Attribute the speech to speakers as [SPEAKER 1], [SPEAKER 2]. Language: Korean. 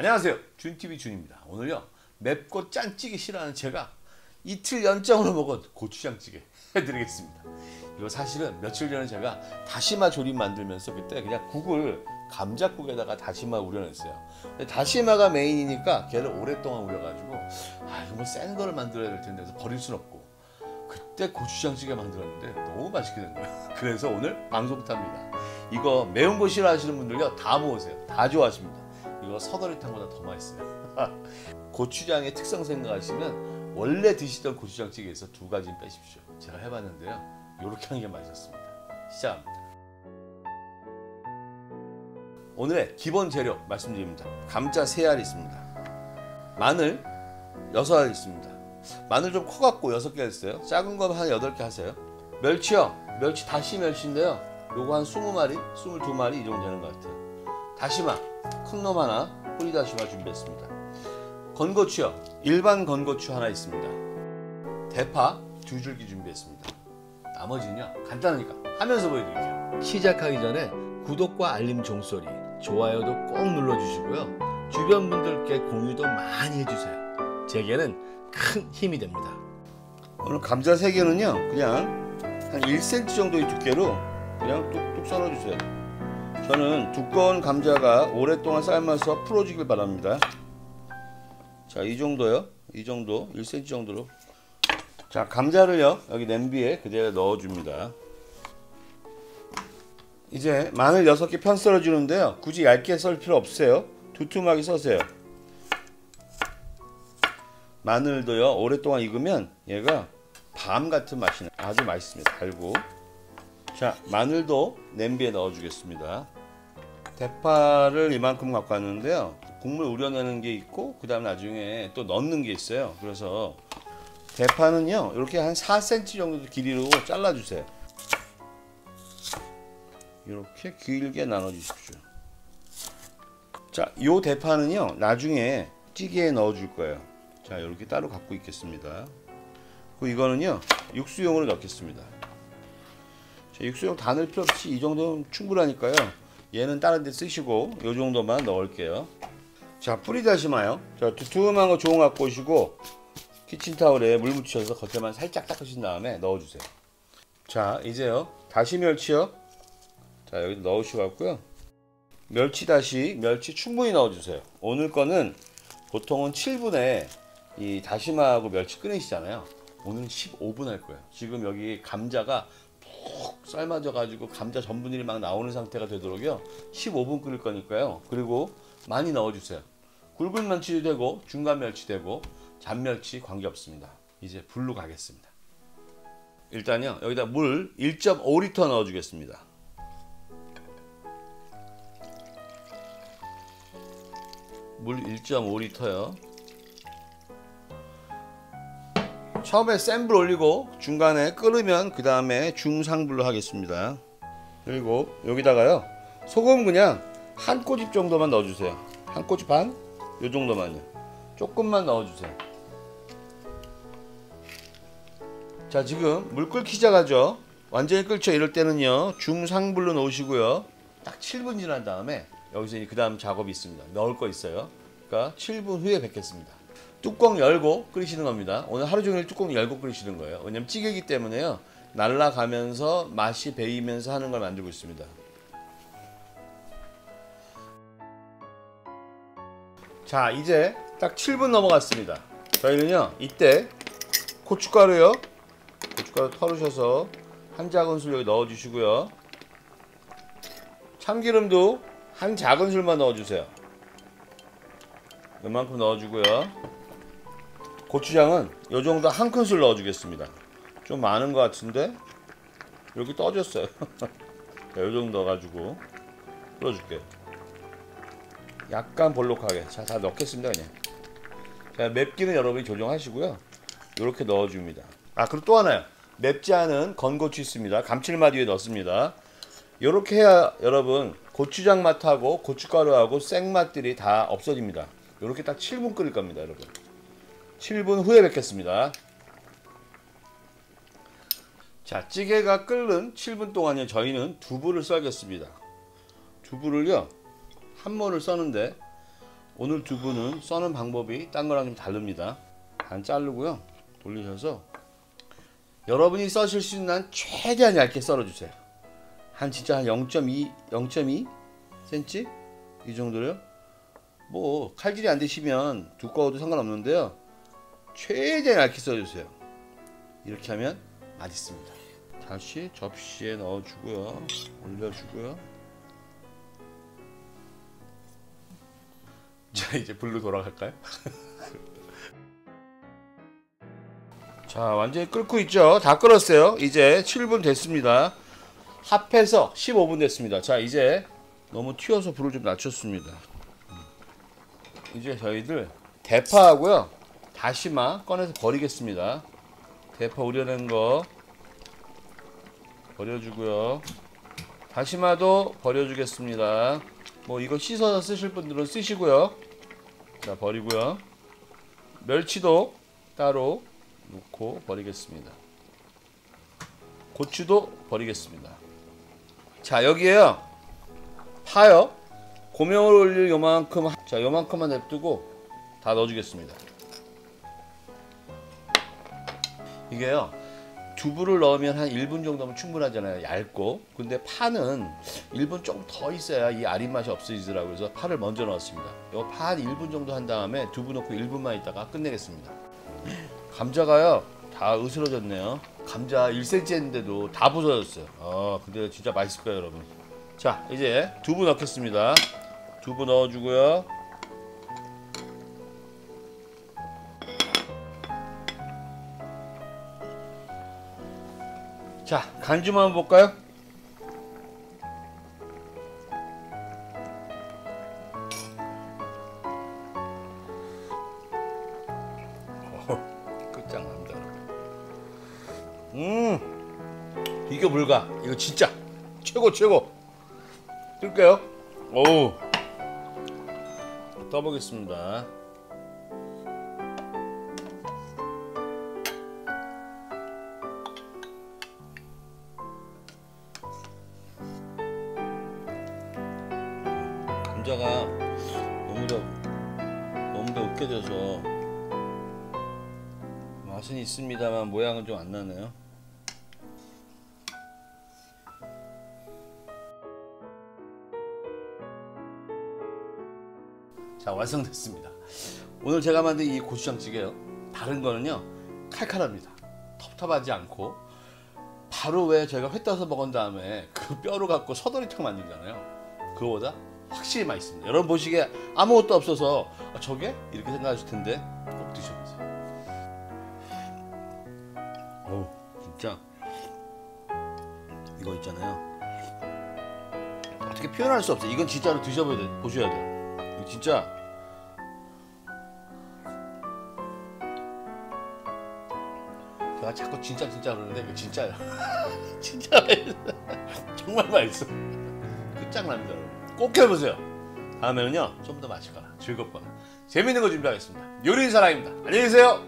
[SPEAKER 1] 안녕하세요, 준TV 준입니다. 오늘요 맵고 짠찌개 싫어하는 제가 이틀 연장으로 먹은 고추장찌개 해드리겠습니다. 이거 사실은 며칠 전에 제가 다시마 조림 만들면서 그때 그냥 국을 감자국에다가 다시마 우려냈어요. 근데 다시마가 메인이니까 걔를 오랫동안 우려가지고 정말 센 거를 만들어야 될 텐데 그래서 버릴 순 없고, 그때 고추장찌개 만들었는데 너무 맛있게 된 거예요. 그래서 오늘 방송탑니다. 이거 매운 거 싫어하시는 분들요 다 모으세요. 다 좋아하십니다. 이거 서더리탕보다 더 맛있어요. 고추장의 특성 생각하시면 원래 드시던 고추장찌개에서 두 가지는 빼십시오. 제가 해봤는데요, 이렇게 하는 게 맛있었습니다. 시작합니다. 오늘의 기본 재료 말씀드립니다. 감자 3알 있습니다. 마늘 6알 있습니다. 마늘 좀 커갖고 6개 했어요. 작은 거 한 8개 하세요. 멸치요, 멸치 다시 멸치인데요, 요거 한 20마리, 22마리 이 정도 되는 것 같아요. 다시마 큰 놈 하나, 뿌리 다시마 준비했습니다. 건고추요, 일반 건고추 하나 있습니다. 대파 2줄기 준비했습니다. 나머지는요 간단하니까 하면서 보여드릴게요. 시작하기 전에 구독과 알림 종소리, 좋아요도 꼭 눌러주시고요. 주변 분들께 공유도 많이 해주세요. 제게는 큰 힘이 됩니다. 오늘 감자 3개는요 그냥 한 1cm 정도의 두께로 그냥 뚝뚝 썰어주세요. 저는 두꺼운 감자가 오랫동안 삶아서 풀어지길 바랍니다. 자, 이 정도요. 이 정도 1cm 정도로. 자, 감자를요 여기 냄비에 그대로 넣어줍니다. 이제 마늘 6개 편 썰어주는데요, 굳이 얇게 썰 필요 없어요. 두툼하게 써세요. 마늘도요 오랫동안 익으면 얘가 밤 같은 맛이 나요. 아주 맛있습니다. 달고. 자, 마늘도 냄비에 넣어 주겠습니다. 대파를 이만큼 갖고 왔는데요, 국물 우려내는 게 있고 그 다음 나중에 또 넣는 게 있어요. 그래서 대파는요 이렇게 한 4cm 정도 길이로 잘라 주세요. 이렇게 길게 나눠 주십시오. 자, 요 대파는요 나중에 찌개에 넣어 줄 거예요. 자, 이렇게 따로 갖고 있겠습니다. 그리고 이거는요 육수용으로 넣겠습니다. 자, 육수용 다 넣을 필요 없이 이 정도면 충분하니까요, 얘는 다른 데 쓰시고 요 정도만 넣을게요. 자, 뿌리 다시마요. 자, 두툼한 거 좋은 거 갖고 오시고 키친타올에 물 묻혀서 겉에만 살짝 닦으신 다음에 넣어주세요. 자, 이제요 다시 멸치요. 자, 여기 넣으시고요. 멸치 다시, 멸치 충분히 넣어주세요. 오늘 거는 보통은 7분에 이 다시마하고 멸치 끓이시잖아요. 오늘 15분 할 거예요. 지금 여기 감자가 푹 삶아져 가지고 감자 전분이 막 나오는 상태가 되도록요 15분 끓일 거니까요. 그리고 많이 넣어주세요. 굵은 멸치도 되고 중간 멸치 되고 잔멸치 관계없습니다. 이제 불로 가겠습니다. 일단요 여기다 물 1.5리터 넣어 주겠습니다. 물 1.5리터요. 처음에 센 불 올리고 중간에 끓으면 그 다음에 중상불로 하겠습니다. 그리고 여기다가요 소금 그냥 한 꼬집 정도만 넣어주세요. 한 꼬집 반? 요 정도만요. 조금만 넣어주세요. 자, 지금 물 끓기 시작하죠. 완전히 끓죠. 이럴 때는요 중상불로 넣으시고요, 딱 7분 지난 다음에 여기서 그 다음 작업이 있습니다. 넣을 거 있어요. 그러니까 7분 후에 뵙겠습니다. 뚜껑 열고 끓이시는 겁니다. 오늘 하루 종일 뚜껑 열고 끓이시는 거예요. 왜냐면 찌개이기 때문에요 날아가면서 맛이 배이면서 하는 걸 만들고 있습니다. 자, 이제 딱 7분 넘어갔습니다. 저희는요 이때 고춧가루요, 고춧가루 털으셔서 한 작은술 여기 넣어 주시고요, 참기름도 한 작은술만 넣어 주세요. 이만큼 넣어 주고요, 고추장은 요 정도 한 큰술 넣어 주겠습니다. 좀 많은 것 같은데 이렇게 떠졌어요. 자, 요 정도 넣어가지고 풀어줄게요. 약간 볼록하게. 자, 다 넣겠습니다. 그냥. 자, 맵기는 여러분이 조정하시고요, 이렇게 넣어줍니다. 그리고 또 하나요, 맵지 않은 건고추 있습니다. 감칠맛 위에 넣습니다. 이렇게 해야 여러분 고추장 맛하고 고춧가루하고 생맛들이 다 없어집니다. 이렇게 딱 7분 끓일 겁니다. 여러분 7분 후에 뵙겠습니다. 자, 찌개가 끓는 7분 동안요 저희는 두부를 썰겠습니다. 두부를요 한 모를 써는데 오늘 두부는 써는 방법이 딴 거랑 좀 다릅니다. 반 자르고요. 돌리셔서 여러분이 써실 수 있는 한 최대한 얇게 썰어주세요. 한 진짜 한 0.2cm 이 정도요. 뭐 칼질이 안 되시면 두꺼워도 상관없는데요. 최대한 얇게 썰어주세요. 이렇게 하면 맛있습니다. 다시 접시에 넣어주고요. 올려주고요. 자, 이제 불로 돌아갈까요? 자, 완전히 끓고 있죠. 다 끓었어요. 이제 7분 됐습니다. 합해서 15분 됐습니다. 자, 이제 너무 튀어서 불을 좀 낮췄습니다. 이제 저희들 대파하고요, 다시마 꺼내서 버리겠습니다. 대파 우려낸 거 버려주고요. 다시마도 버려주겠습니다. 뭐 이거 씻어서 쓰실 분들은 쓰시고요. 자, 버리고요. 멸치도 따로 놓고 버리겠습니다. 고추도 버리겠습니다. 자, 여기에요, 파요. 고명을 올릴 요만큼, 자, 요만큼만 냅두고 다 넣어주겠습니다. 이게요, 두부를 넣으면 한 1분 정도면 충분하잖아요. 얇고. 근데 파는 1분 조금 더 있어야 이 아린 맛이 없어지더라고요. 그래서 파를 먼저 넣었습니다. 이거 파 한 1분 정도 한 다음에 두부 넣고 1분만 있다가 끝내겠습니다. 감자가요, 다 으스러졌네요. 감자 1cm 했는데도 다 부서졌어요. 근데 진짜 맛있을 거예요, 여러분. 자, 이제 두부 넣겠습니다. 두부 넣어주고요. 자, 간 좀 한번 볼까요? 끝장납니다. 이거 불가. 이거 진짜 최고. 뜰게요. 오우. 떠보겠습니다. 감자가 너무 더 으깨져서 맛은 있습니다만 모양은 좀 안 나네요. 자, 완성됐습니다. 오늘 제가 만든 이 고추장찌개요, 다른 거는요, 칼칼합니다. 텁텁하지 않고, 바로 왜 저희가 회 떠서 먹은 다음에 그 뼈로 갖고 서더리탕 만들잖아요. 그거보다 확실히 맛있습니다. 여러분 보시기에 아무것도 없어서 저게? 이렇게 생각하실 텐데 꼭 드셔보세요. 어우, 진짜 이거 있잖아요, 어떻게 표현할 수 없어요. 이건 진짜로 드셔보셔야 돼요. 이거 진짜 제가 자꾸 진짜 그러는데 이거 진짜요. 진짜 맛있어. 정말 맛있어. 끝장납니다, 여러분. 꼭 해보세요. 다음에는요, 좀 더 맛있거나 즐겁거나 재밌는 거 준비하겠습니다. 요리사랑입니다. 안녕히 계세요.